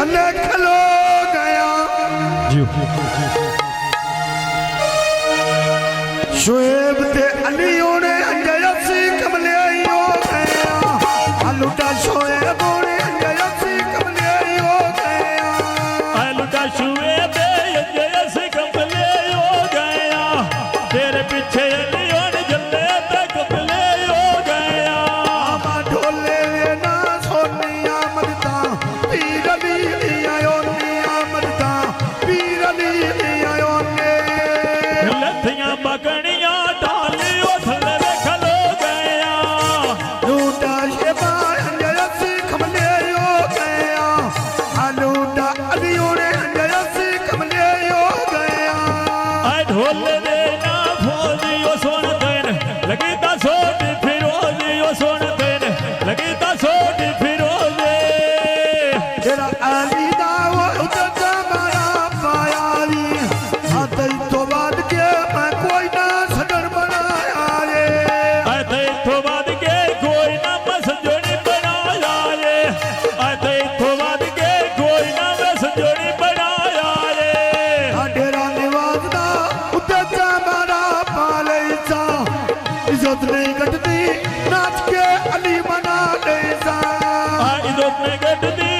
थले खलो गया शुएब ते अलियों ने अंजयसी कमले हो गया आलूटा शुएब ने अंजयसी कमले हो गया आलूटा शुएब अंजयसी कमले हो गया तेरे पीछे अलियों ने जल्ले तक कमले हो गया आमा ढोले ना सोनिया मरता पीर अली आयो निया मरता पीर अली आयो ने लथियां बगड़ियां डालियो थले खलो गया लूटा शेबा अंजयसी कमले हो गया आलूटा अलियों ने अंजयसी कमले हो गया ढोल दे ना भोलियो सोन देन लगी ता सोट फिरोजियो सोन देन लगी ता सोट फिरोजे तेरा अली दा वो उजता मारा पायाली आते तो बाद के मैं कोई ना सदर बनाया रे आते तो बाद के कोई ना मसजोड़ी बनाया रे आते तो बाद के कोई ना मसजोड़ी बनाया रे तेरा निवास दा उजता मारा पाले सा इज्जत नहीं घटती नाच के अली बना ले सा इज्जत में गटदी